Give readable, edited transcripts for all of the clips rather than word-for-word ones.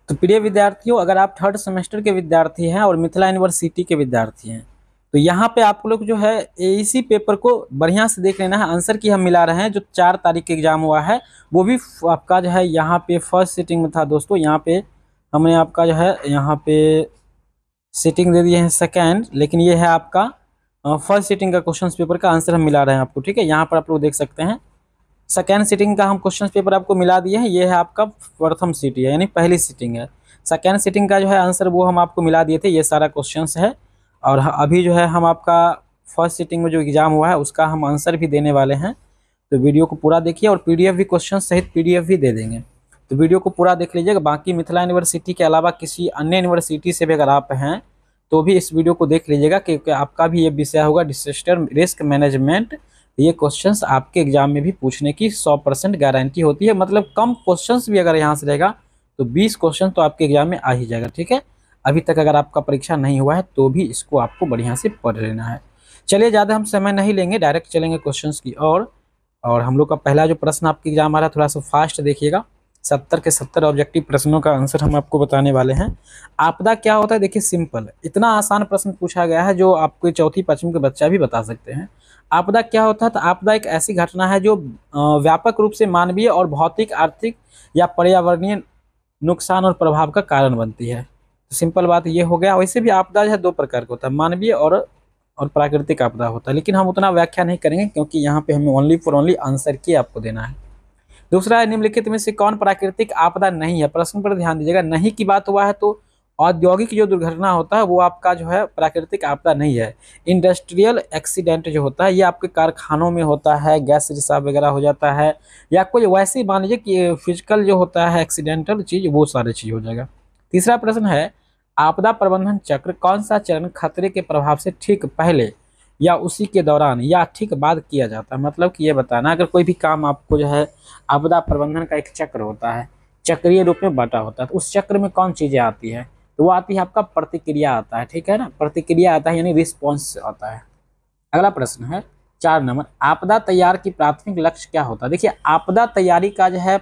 तो प्रिय विद्यार्थियों, अगर आप थर्ड सेमेस्टर के विद्यार्थी हैं और मिथिला यूनिवर्सिटी के विद्यार्थी हैं तो यहाँ पे आप लोग जो है एईसी पेपर को बढ़िया से देख लेना है। आंसर की हम मिला रहे हैं जो 4 तारीख के एग्जाम हुआ है, वो भी आपका जो है यहाँ पे फर्स्ट सीटिंग में था दोस्तों। यहाँ पे हमने आपका जो है यहाँ पे सीटिंग दे दिए हैं सेकेंड, लेकिन ये है आपका फर्स्ट सीटिंग का क्वेश्चन पेपर का आंसर हम मिला रहे हैं आपको। ठीक है, यहाँ पर आप लोग देख सकते हैं सेकेंड सीटिंग का हम क्वेश्चन पेपर आपको मिला दिए हैं। ये है आपका प्रथम सीट है, यानी पहली सीटिंग है। सेकेंड सीटिंग का जो है आंसर वो हम आपको मिला दिए थे, ये सारा क्वेश्चंस है। और अभी जो है हम आपका फर्स्ट सीटिंग में जो एग्जाम हुआ है उसका हम आंसर भी देने वाले हैं। तो वीडियो को पूरा देखिए, और पीडीएफ भी क्वेश्चन सहित पीडीएफ भी दे देंगे, तो वीडियो को पूरा देख लीजिएगा। बाकी मिथिला यूनिवर्सिटी के अलावा किसी अन्य यूनिवर्सिटी से भी अगर आप हैं तो भी इस वीडियो को देख लीजिएगा, क्योंकि आपका भी ये विषय होगा डिजास्टर रिस्क मैनेजमेंट। ये क्वेश्चंस आपके एग्जाम में भी पूछने की 100% गारंटी होती है। मतलब कम क्वेश्चंस भी अगर यहाँ से रहेगा तो 20 क्वेश्चन तो आपके एग्जाम में आ ही जाएगा। ठीक है, अभी तक अगर आपका परीक्षा नहीं हुआ है तो भी इसको आपको बढ़िया से पढ़ लेना है। चलिए, ज़्यादा हम समय नहीं लेंगे, डायरेक्ट चलेंगे क्वेश्चंस की ओर। और हम लोग का पहला जो प्रश्न आपके एग्जाम आ रहा है, थोड़ा सा फास्ट देखिएगा। 70 के 70 ऑब्जेक्टिव प्रश्नों का आंसर हम आपको बताने वाले हैं। आपदा क्या होता है, देखिए सिंपल, इतना आसान प्रश्न पूछा गया है जो आपके चौथी पाँचवीं के बच्चा भी बता सकते हैं। आपदा क्या होता है, तो आपदा एक ऐसी घटना है जो व्यापक रूप से मानवीय और भौतिक, आर्थिक या पर्यावरणीय नुकसान और प्रभाव का कारण बनती है। तो सिंपल बात ये हो गया। वैसे भी आपदा जो है 2 प्रकार का होता है, मानवीय और प्राकृतिक आपदा होता है, लेकिन हम उतना व्याख्या नहीं करेंगे क्योंकि यहाँ पे हमें ओनली फॉर ओनली आंसर की आपको देना है। दूसरा है, निम्नलिखित में से कौन प्राकृतिक आपदा नहीं है। प्रश्न पर ध्यान दीजिएगा, नहीं की बात हुआ है तो औद्योगिक जो दुर्घटना होता है वो आपका जो है प्राकृतिक आपदा नहीं है। इंडस्ट्रियल एक्सीडेंट जो होता है ये आपके कारखानों में होता है, गैस रिसाव वगैरह हो जाता है, या कोई वैसे ही मान लीजिए कि फिजिकल जो होता है एक्सीडेंटल चीज, वो सारी चीज हो जाएगा। तीसरा प्रश्न है, आपदा प्रबंधन चक्र कौन सा चरण खतरे के प्रभाव से ठीक पहले या उसी के दौरान या ठीक बाद किया जाता है। मतलब कि ये बताना, अगर कोई भी काम आपको जो है आपदा प्रबंधन का एक चक्र होता है, चक्रीय रूप में बांटा होता है, तो उस चक्र में कौन चीजें आती है, तो वो आती है आपका प्रतिक्रिया आता है। ठीक है ना, प्रतिक्रिया आता है यानी रिस्पॉन्स आता है। अगला प्रश्न है 4 नंबर, आपदा तैयार की प्राथमिक लक्ष्य क्या होता है। देखिए, आपदा तैयारी का जो है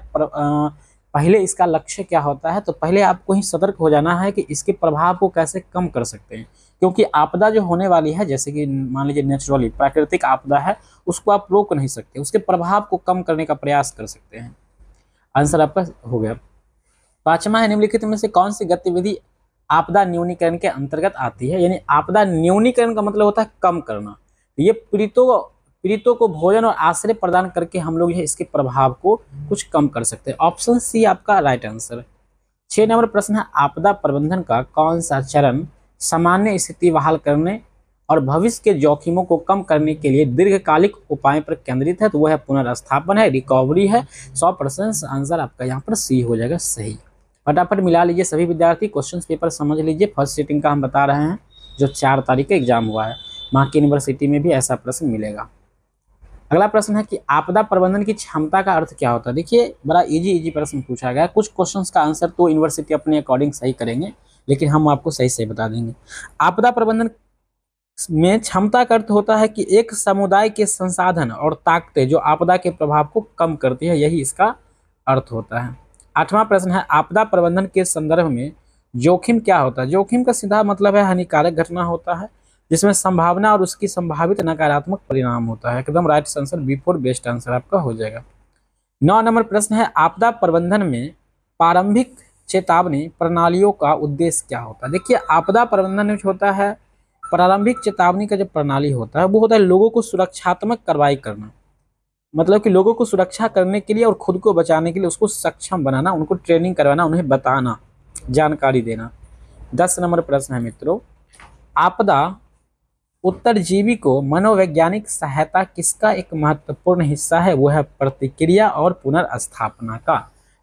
पहले इसका लक्ष्य क्या होता है, तो पहले आपको ही सतर्क हो जाना है कि इसके प्रभाव को कैसे कम कर सकते हैं। क्योंकि आपदा जो होने वाली है, जैसे कि मान लीजिए नेचुरली प्राकृतिक आपदा है, उसको आप रोक नहीं सकते, उसके प्रभाव को कम करने का प्रयास कर सकते हैं। आंसर आपका हो गया। 5वां है, निम्नलिखित में से कौन सी गतिविधि आपदा न्यूनीकरण के अंतर्गत आती है। यानी आपदा न्यूनीकरण का मतलब होता है कम करना। ये पीड़ितों को भोजन और आश्रय प्रदान करके हम लोग इसके प्रभाव को कुछ कम कर सकते हैं। ऑप्शन सी आपका राइट आंसर। 6 नंबर प्रश्न है, आपदा प्रबंधन का कौन सा चरण सामान्य स्थिति बहाल करने और भविष्य के जोखिमों को कम करने के लिए दीर्घकालिक उपाय पर केंद्रित है, तो वह है पुनर्स्थापन है, रिकवरी है। 100% आंसर आपका यहाँ पर सी हो जाएगा सही। फटाफट मिला लीजिए सभी विद्यार्थी, क्वेश्चन पेपर समझ लीजिए। फर्स्ट सीटिंग का हम बता रहे हैं जो 4 तारीख का एग्जाम हुआ है, वहाँ की यूनिवर्सिटी में भी ऐसा प्रश्न मिलेगा। अगला प्रश्न है कि आपदा प्रबंधन की क्षमता का अर्थ क्या होता है। देखिए, बड़ा इजी प्रश्न पूछा गया है। कुछ क्वेश्चंस का आंसर तो यूनिवर्सिटी अपने अकॉर्डिंग सही करेंगे, लेकिन हम आपको सही सही बता देंगे। आपदा प्रबंधन में क्षमता का अर्थ होता है कि एक समुदाय के संसाधन और ताकतें जो आपदा के प्रभाव को कम करती है, यही इसका अर्थ होता है। 8वां प्रश्न है, आपदा प्रबंधन के संदर्भ में जोखिम क्या होता है। जोखिम का सीधा मतलब है हानिकारक घटना होता है जिसमें संभावना और उसकी संभावित नकारात्मक परिणाम होता है। एकदम right answer, B4 best answer आपका हो जाएगा। 9 नंबर प्रश्न है, आपदा प्रबंधन में प्रारंभिक चेतावनी प्रणालियों का उद्देश्य क्या होता है। देखिए, आपदा प्रबंधन में होता है प्रारंभिक चेतावनी का जो प्रणाली होता है वो होता है लोगों को सुरक्षात्मक कार्रवाई करना। मतलब कि लोगों को सुरक्षा करने के लिए और खुद को बचाने के लिए उसको सक्षम बनाना, उनको ट्रेनिंग करवाना, उन्हें बताना, जानकारी देना। 10 नंबर प्रश्न है मित्रों, आपदा उत्तरजीवी को मनोवैज्ञानिक सहायता किसका एक महत्वपूर्ण हिस्सा है, वो है प्रतिक्रिया और पुनर्स्थापना का।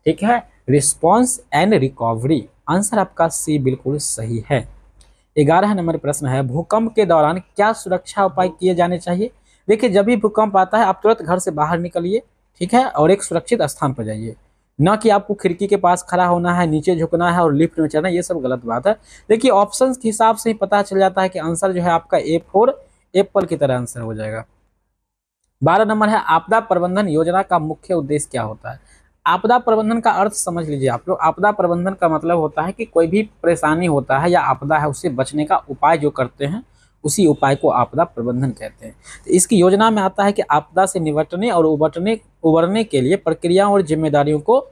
ठीक है, रिस्पॉन्स एंड रिकवरी। आंसर आपका सी बिल्कुल सही है। 11 नंबर प्रश्न है, भूकंप के दौरान क्या सुरक्षा उपाय किए जाने चाहिए। देखिए, जब भी भूकंप आता है आप तुरंत घर से बाहर निकलिए, ठीक है, और एक सुरक्षित स्थान पर जाइए। न कि आपको खिड़की के पास खड़ा होना है, नीचे झुकना है और लिफ्ट में चढ़ना, ये सब गलत बात है। देखिए, ऑप्शंस के हिसाब से ही पता चल जाता है कि आंसर जो है आपका A4 एप्पल की तरह आंसर हो जाएगा। 12 नंबर है, आपदा प्रबंधन योजना का मुख्य उद्देश्य क्या होता है। आपदा प्रबंधन का अर्थ समझ लीजिए आप लोग। आपदा प्रबंधन का मतलब होता है कि कोई भी परेशानी होता है या आपदा है, उससे बचने का उपाय जो करते हैं, उसी उपाय को आपदा प्रबंधन कहते हैं। तो इसकी योजना में आता है कि आपदा से निपटने और उबरने के लिए प्रक्रियाओं और जिम्मेदारियों को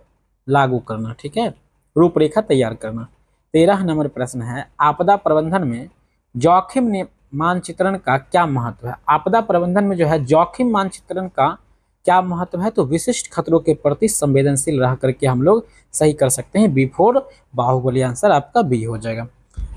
लागू करना, ठीक है, रूपरेखा तैयार करना। 13 नंबर प्रश्न है, आपदा प्रबंधन में जोखिम मानचित्रण का क्या महत्व है। आपदा प्रबंधन में जो है जोखिम मानचित्रण का क्या महत्व है, तो विशिष्ट खतरों के प्रति संवेदनशील रह करके हम लोग सही कर सकते हैं। B4 बाहुबली, आंसर आपका बी हो जाएगा।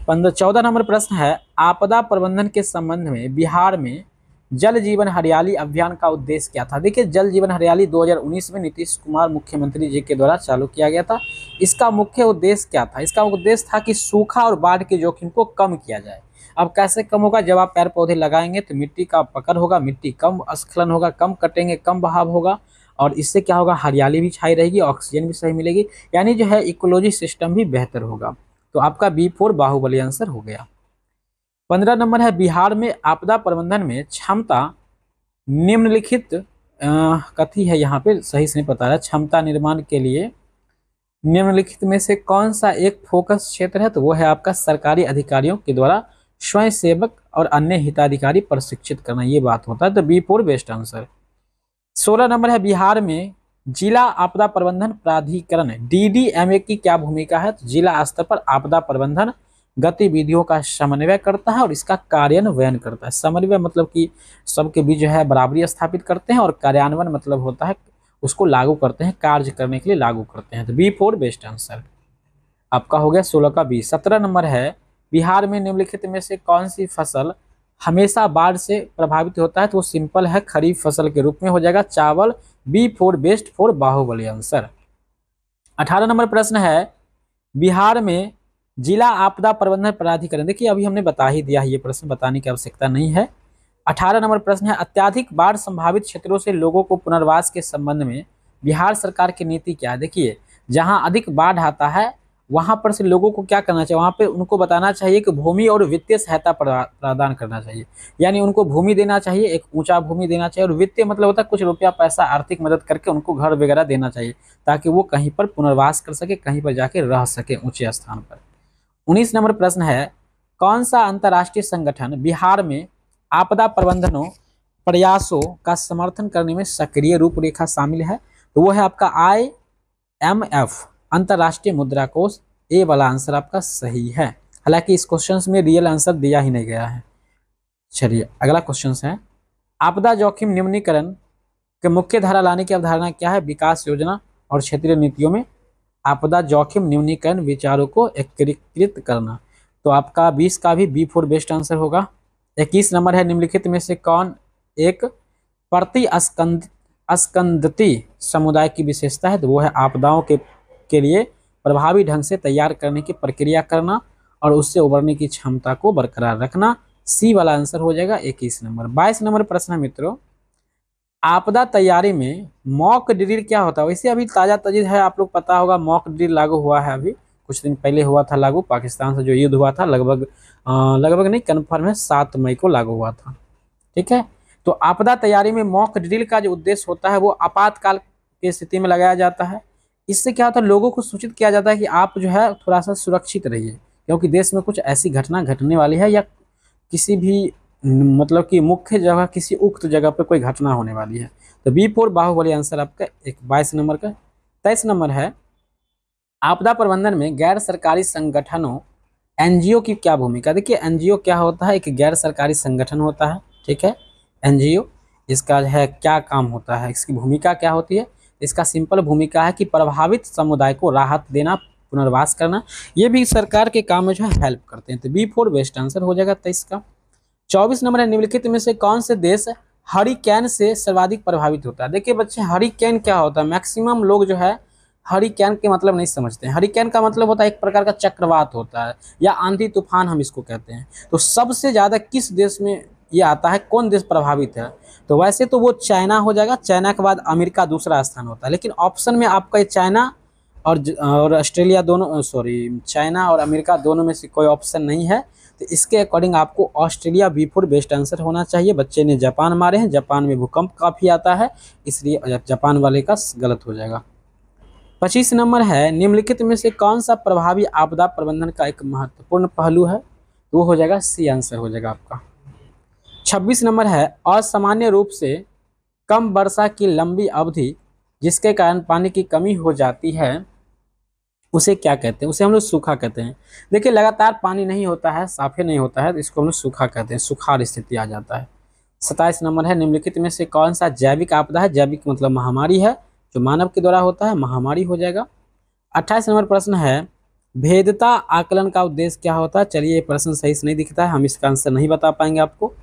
14 नंबर प्रश्न है, आपदा प्रबंधन के संबंध में बिहार में जल जीवन हरियाली अभियान का उद्देश्य क्या था। देखिए, जल जीवन हरियाली 2019 में नीतीश कुमार मुख्यमंत्री जी के द्वारा चालू किया गया था। इसका मुख्य उद्देश्य क्या था, इसका उद्देश्य था कि सूखा और बाढ़ के जोखिम को कम किया जाए। अब कैसे कम होगा, जब आप पेड़ पौधे लगाएंगे तो मिट्टी का पकड़ होगा, मिट्टी कम स्खलन होगा, कम कटेंगे, कम बहाव होगा, और इससे क्या होगा, हरियाली भी छाई रहेगी, ऑक्सीजन भी सही मिलेगी, यानी जो है इकोलॉजी सिस्टम भी बेहतर होगा। तो आपका B4 बाहुबली आंसर हो गया। 15 नंबर है, बिहार में आपदा प्रबंधन में क्षमता निम्नलिखित कथी है, यहाँ पे सही से नहीं पता है, क्षमता निर्माण के लिए निम्नलिखित में से कौन सा एक फोकस क्षेत्र है, तो वो है आपका सरकारी अधिकारियों के द्वारा स्वयं सेवक और अन्य हिताधिकारी प्रशिक्षित करना, ये बात होता है। तो B4 बेस्ट आंसर। 16 नंबर है, बिहार में जिला आपदा प्रबंधन प्राधिकरण DDMA की क्या भूमिका है, तो जिला स्तर पर आपदा प्रबंधन गतिविधियों का समन्वय करता है और इसका कार्यान्वयन करता है। समन्वय मतलब कि सबके बीच जो है बराबरी स्थापित करते हैं, और कार्यान्वयन मतलब होता है उसको लागू करते हैं, कार्य करने के लिए लागू करते हैं। तो B4 बेस्ट आंसर आपका हो गया 16 का B। 17 नंबर है, बिहार में निम्नलिखित में से कौन सी फसल हमेशा बाढ़ से प्रभावित होता है, तो वो सिंपल है, खरीफ फसल के रूप में हो जाएगा, चावल। B4 best for Baahubali answer. 18 number प्रश्न है, बिहार में जिला आपदा प्रबंधन प्राधिकरण, देखिए अभी हमने बता ही दिया है, ये प्रश्न बताने की आवश्यकता नहीं है। 18 नंबर प्रश्न है, अत्याधिक बाढ़ संभावित क्षेत्रों से लोगों को पुनर्वास के संबंध में बिहार सरकार की नीति क्या है। देखिए, जहां अधिक बाढ़ आता है वहां पर से लोगों को क्या करना चाहिए, वहां पे उनको बताना चाहिए कि भूमि और वित्तीय सहायता प्रदान करना चाहिए, यानी उनको भूमि देना चाहिए, एक ऊंचा भूमि देना चाहिए, और वित्तीय मतलब होता है कुछ रुपया पैसा आर्थिक मदद करके उनको घर वगैरह देना चाहिए, ताकि वो कहीं पर पुनर्वास कर सके, कहीं पर जाके रह सके ऊंचे स्थान पर। 19 नंबर प्रश्न है, कौन सा अंतर्राष्ट्रीय संगठन बिहार में आपदा प्रबंधनों प्रयासों का समर्थन करने में सक्रिय रूपरेखा शामिल है, तो वो है आपका IMF, अंतर्राष्ट्रीय मुद्रा कोष। ए वाला आंसर आपका सही है, हालांकि इस क्वेश्चन में रियल आंसर दिया ही नहीं गया है। चलिए अगला क्वेश्चन है, आपदा जोखिम न्यूनीकरण के मुख्य धारा लाने की अवधारणा क्या है। विकास योजना और क्षेत्रीय नीतियों में आपदा जोखिम न्यूनीकरण विचारों को एकीकृत करना, तो आपका 20 का भी B4 बेस्ट आंसर होगा। 21 नंबर है, निम्नलिखित में से कौन एक अस्कंदती समुदाय की विशेषता है, तो वो है आपदाओं के लिए प्रभावी ढंग से तैयार करने की प्रक्रिया करना और उससे उबरने की क्षमता को बरकरार रखना। सी वाला आंसर हो जाएगा 21 नंबर। 22 नंबर प्रश्न है मित्रों, आपदा तैयारी में मॉक ड्रिल क्या होता है। वैसे अभी ताजा तजीद है, आप लोग पता होगा, मॉक ड्रिल लागू हुआ है, अभी कुछ दिन पहले हुआ था लागू, पाकिस्तान से जो युद्ध हुआ था, लगभग नहीं कन्फर्म है 7 मई को लागू हुआ था, ठीक है। तो आपदा तैयारी में मॉक ड्रिल का जो उद्देश्य होता है वो आपातकाल की स्थिति में लगाया जाता है। इससे क्या होता है, लोगों को सूचित किया जाता है कि आप जो है थोड़ा सा सुरक्षित रहिए, क्योंकि देश में कुछ ऐसी घटना घटने वाली है, या किसी भी मतलब कि मुख्य जगह, किसी उक्त जगह पर कोई घटना होने वाली है। तो B4 बाहुबली आंसर आपका 22 नंबर का। 23 नंबर है, आपदा प्रबंधन में गैर सरकारी संगठनों NGO की क्या भूमिका। देखिए NGO क्या होता है, एक गैर सरकारी संगठन होता है, ठीक है। NGO इसका है क्या काम होता है, इसकी भूमिका क्या होती है। इसका सिंपल भूमिका है कि प्रभावित समुदाय को राहत देना, पुनर्वास करना, ये भी सरकार के काम में जो है हेल्प करते हैं। तो B4 बेस्ट आंसर हो जाएगा 23 का। 24 नंबर है, निम्नलिखित में से कौन से देश हरिकेन से सर्वाधिक प्रभावित होता है। देखिए बच्चे, हरिकेन क्या होता है, मैक्सिमम लोग जो है हरिकेन के मतलब नहीं समझते हैं। हरिकेन का मतलब होता है एक प्रकार का चक्रवात होता है, या आंधी तूफान हम इसको कहते हैं। तो सबसे ज़्यादा किस देश में ये आता है, कौन देश प्रभावित है, तो वैसे तो वो चाइना हो जाएगा, चाइना के बाद अमेरिका दूसरा स्थान होता है, लेकिन ऑप्शन में आपका ये चाइना और ऑस्ट्रेलिया दोनों, चाइना और अमेरिका दोनों में से कोई ऑप्शन नहीं है। तो इसके अकॉर्डिंग आपको ऑस्ट्रेलिया B4 बेस्ट आंसर होना चाहिए। बच्चे ने जापान मारे हैं, जापान में भूकंप काफ़ी आता है, इसलिए जापान वाले का गलत हो जाएगा। 25 नंबर है, निम्नलिखित में से कौन सा प्रभावी आपदा प्रबंधन का एक महत्वपूर्ण पहलू है? तो वो हो जाएगा सी आंसर हो जाएगा आपका। 26 नंबर है, असामान्य रूप से कम वर्षा की लंबी अवधि जिसके कारण पानी की कमी हो जाती है उसे क्या कहते हैं? उसे हम लोग सूखा कहते हैं। देखिए लगातार पानी नहीं होता है, साफे नहीं होता है, तो इसको हम लोग सूखा कहते हैं, सुखाड़ स्थिति आ जाता है। 27 नंबर है, निम्नलिखित में से कौन सा जैविक आपदा है? जैविक मतलब महामारी है, जो मानव के द्वारा होता है, महामारी हो जाएगा। 28 नंबर प्रश्न है, भेद्यता आकलन का उद्देश्य क्या होता है? चलिए ये प्रश्न सही से नहीं दिखता है, हम इसका आंसर नहीं बता पाएंगे आपको।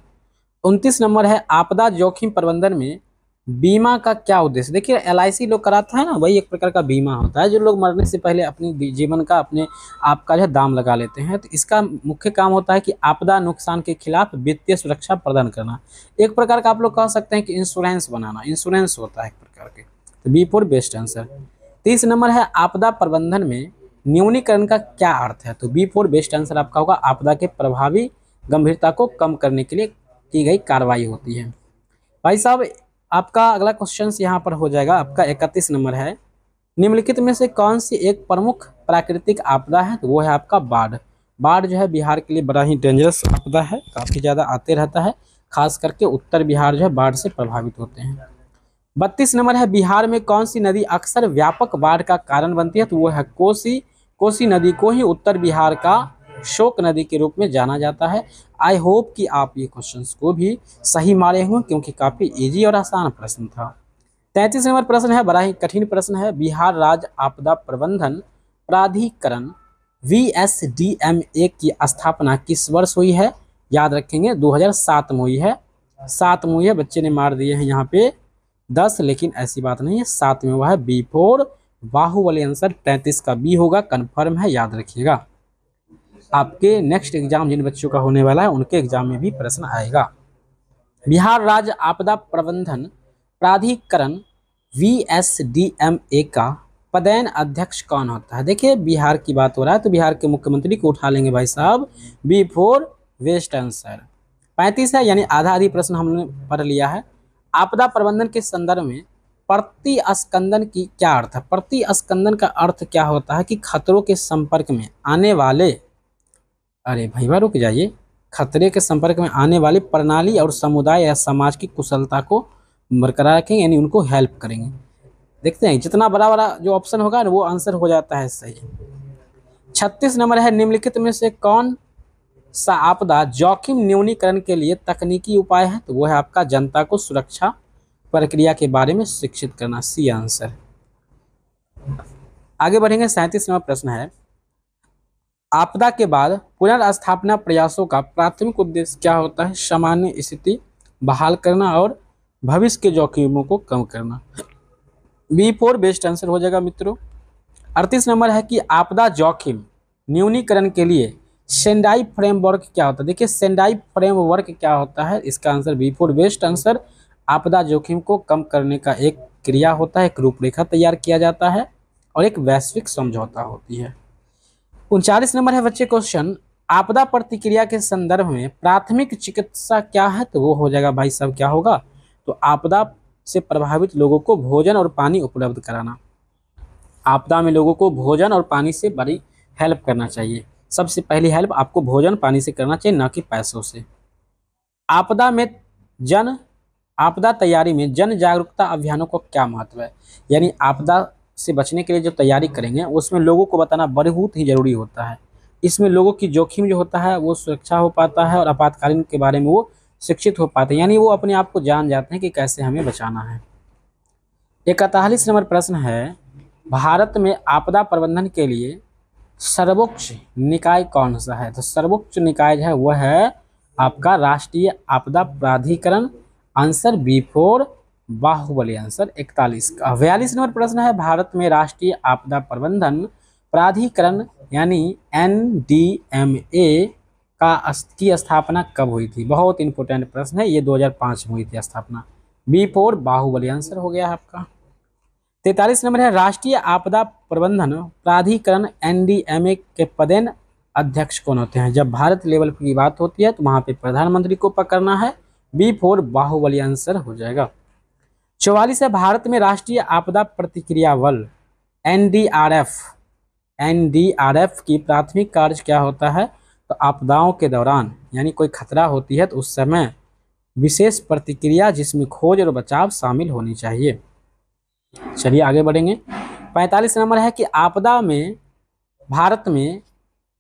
29 नंबर है, आपदा जोखिम प्रबंधन में बीमा का क्या उद्देश्य? देखिए LIC लोग कराता है ना, वही एक प्रकार का बीमा होता है, जो लोग मरने से पहले अपनी जीवन का अपने आप का जो है दाम लगा लेते हैं। तो इसका मुख्य काम होता है कि आपदा नुकसान के खिलाफ वित्तीय सुरक्षा प्रदान करना। एक प्रकार का आप लोग कह सकते हैं कि इंश्योरेंस बनाना, इंश्योरेंस होता है एक प्रकार के। तो B for best answer. 30 number है, आपदा प्रबंधन में न्यूनीकरण का क्या अर्थ है? तो बी फॉर बेस्ट आंसर आपका होगा, आपदा के प्रभावी गंभीरता को कम करने के लिए की गई कार्रवाई होती है। भाई साहब आपका अगला क्वेश्चन यहाँ पर हो जाएगा, आपका 31 नंबर है, निम्नलिखित में से कौन सी एक प्रमुख प्राकृतिक आपदा है? तो वो है आपका बाढ़। बाढ़ जो है बिहार के लिए बड़ा ही डेंजरस आपदा है, काफ़ी ज़्यादा आते रहता है, खास करके उत्तर बिहार जो है बाढ़ से प्रभावित होते हैं। 32 नंबर है, बिहार में कौन सी नदी अक्सर व्यापक बाढ़ का कारण बनती है? तो वो है कोसी। कोसी नदी को ही उत्तर बिहार का शोक नदी के रूप में जाना जाता है। आई होप कि आप ये क्वेश्चंस को भी सही मारे हों, क्योंकि काफ़ी इजी और आसान प्रश्न था। 33 नंबर प्रश्न है, बड़ा ही कठिन प्रश्न है, बिहार राज्य आपदा प्रबंधन प्राधिकरण VSDMA की स्थापना किस वर्ष हुई है? याद रखेंगे 2007 में हुई है। 7 में हुई है, बच्चे ने मार दिए हैं यहाँ पे 10, लेकिन ऐसी बात नहीं है, 7 में हुआ है। बी फोर बाहुबली आंसर 33 का बी होगा, कन्फर्म है, याद रखिएगा। आपके नेक्स्ट एग्जाम जिन बच्चों का होने वाला है उनके एग्जाम में भी प्रश्न आएगा। बिहार राज्य आपदा प्रबंधन प्राधिकरण VSDMA का पदेन अध्यक्ष कौन होता है? देखिए बिहार की बात हो रहा है तो बिहार के मुख्यमंत्री को उठा लेंगे भाई साहब, बी फोर वेस्ट आंसर। 35 है, यानी आधा आधी प्रश्न हमने पढ़ लिया है। आपदा प्रबंधन के संदर्भ में प्रतिस्पंदन की क्या अर्थ है? प्रतिस्पंदन का अर्थ क्या होता है कि खतरों के संपर्क में आने वाले, अरे भैया रुक जाइए, खतरे के संपर्क में आने वाली प्रणाली और समुदाय या समाज की कुशलता को बरकरार रखेंगे, यानी उनको हेल्प करेंगे। देखते हैं जितना बड़ा बड़ा जो ऑप्शन होगा वो आंसर हो जाता है सही। 36 नंबर है, निम्नलिखित में से कौन सा आपदा जोखिम न्यूनीकरण के लिए तकनीकी उपाय है? तो वो है आपका जनता को सुरक्षा प्रक्रिया के बारे में शिक्षित करना, सी आंसर। आगे बढ़ेंगे, 37 नंबर प्रश्न है, आपदा के बाद पुनर्स्थापना प्रयासों का प्राथमिक उद्देश्य क्या होता है? सामान्य स्थिति बहाल करना और भविष्य के जोखिमों को कम करना। बी फोर बेस्ट आंसर हो जाएगा मित्रों। 38 नंबर है कि आपदा जोखिम न्यूनीकरण के लिए सेंडाई फ्रेमवर्क क्या होता है? देखिए सेंडाई फ्रेमवर्क क्या होता है, इसका answer B for best answer. आपदा जोखिम को कम करने का एक क्रिया होता है, एक रूपरेखा तैयार किया जाता है और एक वैश्विक समझौता होती है। 39 नंबर है बच्चे क्वेश्चन, आपदा प्रतिक्रिया के संदर्भ में प्राथमिक चिकित्सा क्या है? तो वो हो जाएगा भाई साहब क्या होगा? तो आपदा से प्रभावित लोगों को भोजन और पानी उपलब्ध कराना। आपदा में लोगों को भोजन और पानी से बड़ी हेल्प करना चाहिए। सबसे पहली हेल्प आपको भोजन पानी से करना चाहिए, ना कि पैसों से। आपदा तैयारी में जन जागरूकता अभियानों को क्या महत्व है? यानी आपदा से बचने के लिए जो तैयारी करेंगे उसमें लोगों को बताना बहुत ही जरूरी होता है। इसमें लोगों की जोखिम जो होता है वो सुरक्षा हो पाता है और आपातकालीन के बारे में वो शिक्षित हो पाते हैं, यानी वो अपने आप को जान जाते हैं कि कैसे हमें बचाना है। 41 नंबर प्रश्न है, भारत में आपदा प्रबंधन के लिए सर्वोच्च निकाय कौन सा है? तो सर्वोच्च निकाय जो है वह है आपका राष्ट्रीय आपदा प्राधिकरण, answer B for Baahubali answer 41 का। 42 नंबर प्रश्न है, भारत में राष्ट्रीय आपदा प्रबंधन प्राधिकरण यानी NDMA की स्थापना कब हुई थी? बहुत इंपॉर्टेंट प्रश्न है, ये 2005 में हुई थी स्थापना। बी फोर बाहुबली आंसर हो गया है आपका। 43 नंबर है, राष्ट्रीय आपदा प्रबंधन प्राधिकरण NDMA के पदेन अध्यक्ष कौन होते हैं? जब भारत लेवल की बात होती है तो वहां पे प्रधानमंत्री को पकड़ना है, बी फोर बाहुबली आंसर हो जाएगा। 44 है, भारत में राष्ट्रीय आपदा प्रतिक्रिया बल एनडीआरएफ, एनडीआरएफ की प्राथमिक कार्य क्या होता है? तो आपदाओं के दौरान यानी कोई खतरा होती है तो उस समय विशेष प्रतिक्रिया जिसमें खोज और बचाव शामिल होनी चाहिए। चलिए आगे बढ़ेंगे। 45 नंबर है कि आपदा में भारत में,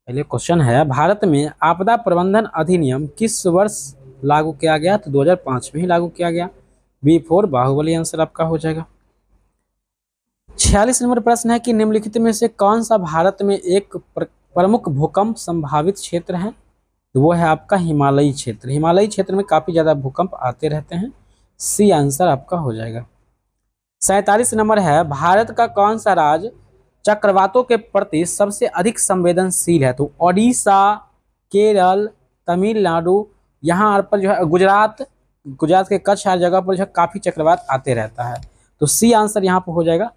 पहले क्वेश्चन है, भारत में आपदा प्रबंधन अधिनियम किस वर्ष लागू किया गया? तो 2005 में ही लागू किया गया। B4 बाहुबली आंसर आपका हो जाएगा। 46 नंबर प्रश्न है कि निम्नलिखित में से कौन सा भारत में एक प्रमुख भूकंप संभावित क्षेत्र है? तो वो है आपका हिमालयी क्षेत्र। हिमालयी क्षेत्र में काफी ज्यादा भूकंप आते रहते हैं। सी आंसर आपका हो जाएगा। 47 नंबर है, भारत का कौन सा राज्य चक्रवातों के प्रति सबसे अधिक संवेदनशील है? तो ओडिशा, केरल, तमिलनाडु, यहाँ पर जो है गुजरात के कच्छ हर जगह पर जो है काफी चक्रवात आते रहता है। तो सी आंसर यहाँ पर हो जाएगा।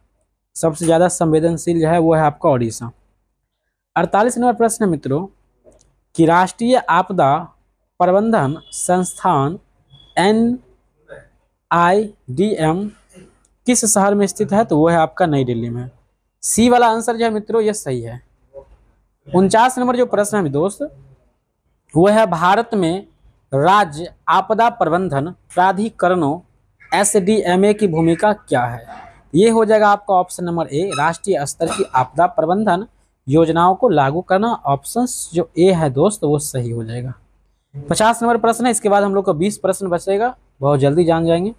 सबसे ज्यादा संवेदनशील जो है वो है आपका ओडिशा। 48 नंबर प्रश्न है मित्रों कि राष्ट्रीय आपदा प्रबंधन संस्थान NIDM किस शहर में स्थित है? तो वो है आपका नई दिल्ली में। सी वाला आंसर जो है मित्रों ये सही है। 49 नंबर जो प्रश्न है दोस्त वो है, भारत में राज्य आपदा प्रबंधन प्राधिकरणों SDMA की भूमिका क्या है? ये हो जाएगा आपका ऑप्शन नंबर ए, राष्ट्रीय स्तर की आपदा प्रबंधन योजनाओं को लागू करना। ऑप्शन जो ए है दोस्त वो सही हो जाएगा। 50 नंबर प्रश्न है, इसके बाद हम लोग को 20 प्रश्न बचेगा, बहुत जल्दी जान जाएंगे।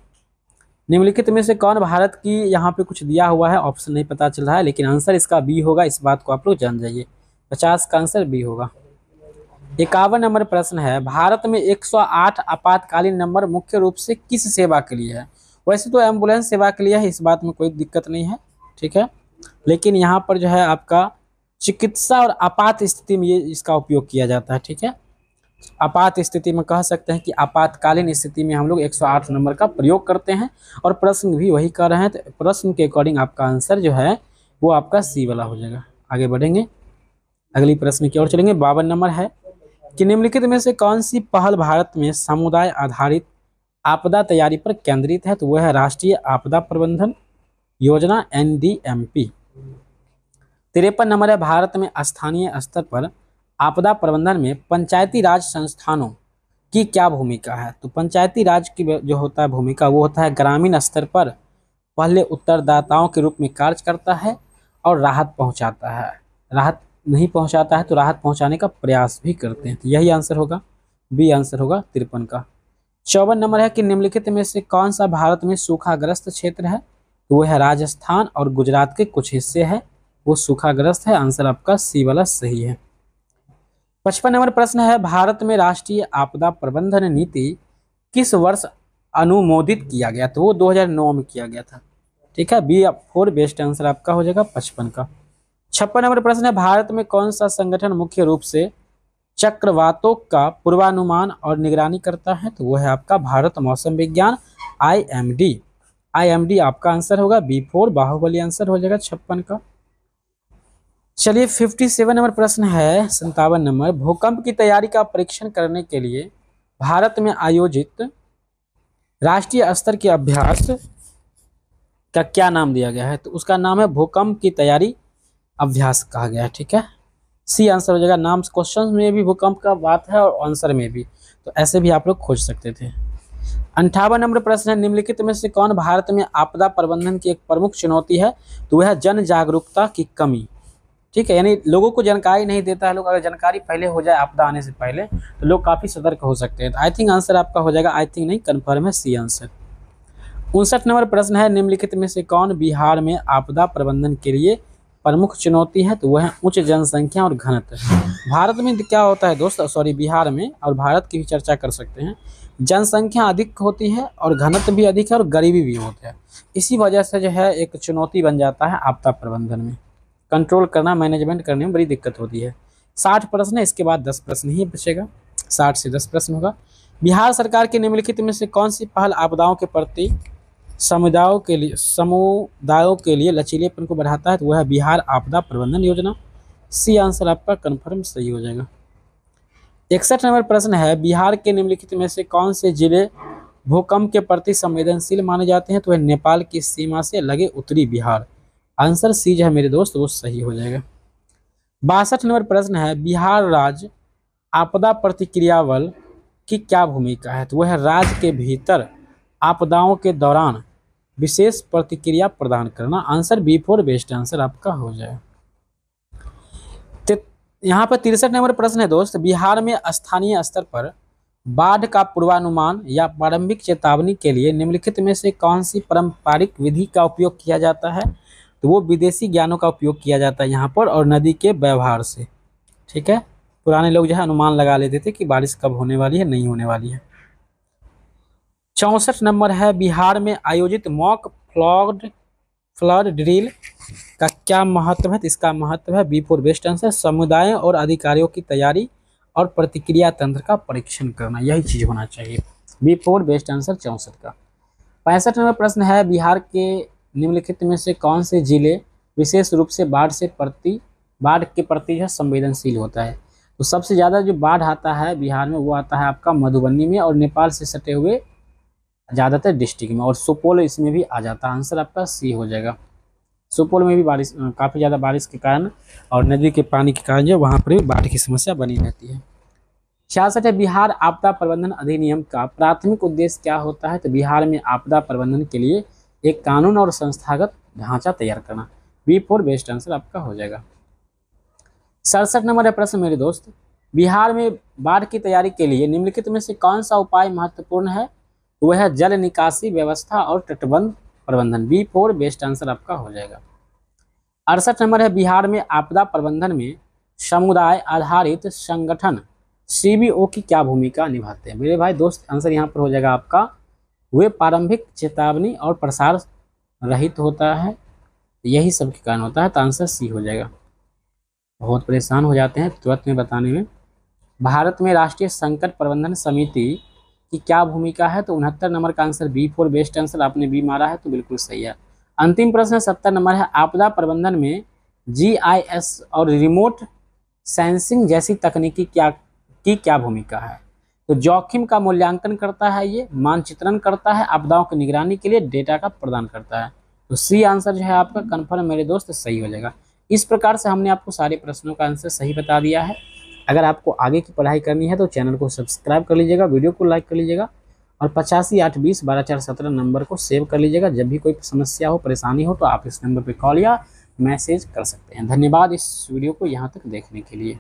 निम्नलिखित में से कौन भारत की, यहाँ पे कुछ दिया हुआ है ऑप्शन नहीं पता चल रहा है, लेकिन आंसर इसका बी होगा, इस बात को आप लोग जान जाइए। 50 का आंसर बी होगा। 51 नंबर प्रश्न है, भारत में 108 आपातकालीन नंबर मुख्य रूप से किस सेवा के लिए है? वैसे तो एम्बुलेंस सेवा के लिए है, इस बात में कोई दिक्कत नहीं है, ठीक है, लेकिन यहाँ पर जो है आपका चिकित्सा और आपात स्थिति में ये इसका उपयोग किया जाता है, ठीक है। आपात स्थिति में कह सकते हैं कि आपातकालीन स्थिति में हम लोग 108 नंबर का प्रयोग करते हैं, और प्रश्न भी वही कर रहे हैं, तो प्रश्न के अकॉर्डिंग आपका आंसर जो है वो आपका सी वाला हो जाएगा। आगे बढ़ेंगे, अगली प्रश्न की ओर चलेंगे। 52 नंबर है कि निम्नलिखित में से कौन सी पहल भारत में समुदाय आधारित आपदा तैयारी पर केंद्रित है? तो वह है राष्ट्रीय आपदा प्रबंधन योजना NDMP। 53 नंबर है, भारत में स्थानीय स्तर पर आपदा प्रबंधन में पंचायती राज संस्थानों की क्या भूमिका है? तो पंचायती राज की जो होता है भूमिका वो होता है ग्रामीण स्तर पर पहले उत्तरदाताओं के रूप में कार्य करता है और राहत पहुंचाता है, राहत नहीं पहुंचाता है तो राहत पहुंचाने का प्रयास भी करते हैं। तो यही आंसर होगा, बी आंसर होगा 53 का। 54 नंबर है कि निम्नलिखित में से कौन सा भारत में सूखाग्रस्त क्षेत्र है? तो वो है राजस्थान और गुजरात के कुछ हिस्से हैं, वो सूखाग्रस्त है। आंसर आपका सी वाला सही है। 55 नंबर प्रश्न है, भारत में राष्ट्रीय आपदा प्रबंधन नीति किस वर्ष अनुमोदित किया गया? तो वो 2009 में किया गया था, ठीक है। B4 बेस्ट आंसर आपका हो जाएगा 55 का। 56 नंबर प्रश्न है, भारत में कौन सा संगठन मुख्य रूप से चक्रवातों का पूर्वानुमान और निगरानी करता है? तो वो है आपका भारत मौसम विज्ञान IMD आपका आंसर होगा। B4 बाहुबली आंसर हो जाएगा 56 का। चलिए 57 नंबर प्रश्न है, 57 नंबर, भूकंप की तैयारी का परीक्षण करने के लिए भारत में आयोजित राष्ट्रीय स्तर के अभ्यास का क्या नाम दिया गया है? तो उसका नाम है भूकंप की तैयारी अभ्यास कहा गया है, ठीक है। सी आंसर हो जाएगा। नाम क्वेश्चन में भी भूकंप का बात है और आंसर में भी, तो ऐसे भी आप लोग खोज सकते थे। 58 नंबर प्रश्न है, निम्नलिखित में से कौन भारत में आपदा प्रबंधन की एक प्रमुख चुनौती है? तो वह है जन जागरूकता की कमी, ठीक है, यानी लोगों को जानकारी नहीं देता है। लोग अगर जानकारी पहले हो जाए आपदा आने से पहले तो लोग काफ़ी सतर्क हो सकते हैं। तो आई थिंक आंसर आपका हो जाएगा, आई थिंक नहीं कन्फर्म है, सी आंसर। 59 नंबर प्रश्न है, निम्नलिखित में से कौन बिहार में आपदा प्रबंधन के लिए प्रमुख चुनौती है? तो वह है उच्च जनसंख्या और घनत्व। भारत में क्या होता है दोस्त, बिहार में और भारत की भी चर्चा कर सकते हैं, जनसंख्या अधिक होती है और घनत्व भी अधिक है और गरीबी भी होती है। इसी वजह से जो है एक चुनौती बन जाता है आपदा प्रबंधन में, कंट्रोल करना, मैनेजमेंट करने में बड़ी दिक्कत होती है। 60 प्रश्न है, इसके बाद 10 प्रश्न ही बचेगा, 60 से 10 प्रश्न होगा। बिहार सरकार के निम्नलिखित में से कौन सी पहल आपदाओं के प्रति समुदायों के लिए लचीलेपन को बढ़ाता है? तो वह है बिहार आपदा प्रबंधन योजना। सी आंसर आपका कंफर्म सही हो जाएगा। 61 नंबर प्रश्न है, बिहार के निम्नलिखित में से कौन से जिले भूकंप के प्रति संवेदनशील माने जाते हैं? तो वह नेपाल की सीमा से लगे उत्तरी बिहार, आंसर सी जो है मेरे दोस्त वो सही हो जाएगा। 62 नंबर प्रश्न है, बिहार राज्य आपदा प्रतिक्रिया बल की क्या भूमिका है? तो वह है राज्य के भीतर आपदाओं के दौरान विशेष प्रतिक्रिया प्रदान करना। Answer B for best answer आपका हो जाए। यहाँ पर 63 नंबर प्रश्न है दोस्त, बिहार में स्थानीय स्तर पर बाढ़ का पूर्वानुमान या प्रारंभिक चेतावनी के लिए निम्नलिखित में से कौन सी पारंपरिक विधि का उपयोग किया जाता है? तो वो विदेशी ज्ञानों का उपयोग किया जाता है यहाँ पर, और नदी के व्यवहार से। ठीक है, पुराने लोग जो है अनुमान लगा लेते थे कि बारिश कब होने वाली है, नहीं होने वाली है। 64 नंबर है, बिहार में आयोजित मॉक फ्लड ड्रिल का क्या महत्व है? तो इसका महत्व है बी फोर बेस्ट आंसर, समुदायों और अधिकारियों की तैयारी और प्रतिक्रिया तंत्र का परीक्षण करना, यही चीज होना चाहिए। बी फोर बेस्ट आंसर 64 का। 65 नंबर प्रश्न है, बिहार के निम्नलिखित में से कौन से जिले विशेष रूप से बाढ़ के प्रति जो संवेदनशील होता है? तो सबसे ज़्यादा जो बाढ़ आता है बिहार में वो आता है आपका मधुबनी में और नेपाल से सटे हुए ज़्यादातर डिस्ट्रिक्ट में, और सुपौल इसमें भी आ जाता है। आंसर आपका सी हो जाएगा। सुपौल में भी बारिश काफ़ी ज़्यादा बारिश के कारण और नदी के पानी के कारण जो वहाँ पर भी बाढ़ की समस्या बनी रहती है। 66 है, बिहार आपदा प्रबंधन अधिनियम का प्राथमिक उद्देश्य क्या होता है? तो बिहार में आपदा प्रबंधन के लिए एक कानून और संस्थागत ढांचा तैयार करना। बी फोर बेस्ट आंसर आपका हो जाएगा। 67 नंबर है प्रश्न मेरे दोस्त, बिहार में बाढ़ की तैयारी के लिए निम्नलिखित में से कौन सा उपाय महत्वपूर्ण है? तो वह है जल निकासी व्यवस्था और तटबंध प्रबंधन। बी फोर बेस्ट आंसर आपका हो जाएगा। 68 नंबर है, बिहार में आपदा प्रबंधन में समुदाय आधारित संगठन CBO की क्या भूमिका निभाते हैं? मेरे भाई दोस्त आंसर यहाँ पर हो जाएगा आपका, वे प्रारंभिक चेतावनी और प्रसार रहित होता है, यही सब के कारण होता है। तो आंसर सी हो जाएगा। बहुत परेशान हो जाते हैं तुरंत में बताने में। भारत में राष्ट्रीय संकट प्रबंधन समिति की क्या भूमिका है? तो 69 नंबर का answer B for best answer, आपने बी मारा है तो बिल्कुल सही है। अंतिम प्रश्न 70 नंबर है, आपदा प्रबंधन में GIS और रिमोट सेंसिंग जैसी तकनीकी की क्या भूमिका है? तो जोखिम का मूल्यांकन करता है, ये मानचित्रण करता है, आपदाओं की निगरानी के लिए डेटा का प्रदान करता है। तो सी आंसर जो है आपका कन्फर्म मेरे दोस्त सही हो जाएगा। इस प्रकार से हमने आपको सारे प्रश्नों का आंसर सही बता दिया है। अगर आपको आगे की पढ़ाई करनी है तो चैनल को सब्सक्राइब कर लीजिएगा, वीडियो को लाइक कर लीजिएगा और 85 8 20 12 4 17 नंबर को सेव कर लीजिएगा। जब भी कोई समस्या हो, परेशानी हो तो आप इस नंबर पर कॉल या मैसेज कर सकते हैं। धन्यवाद इस वीडियो को यहाँ तक देखने के लिए।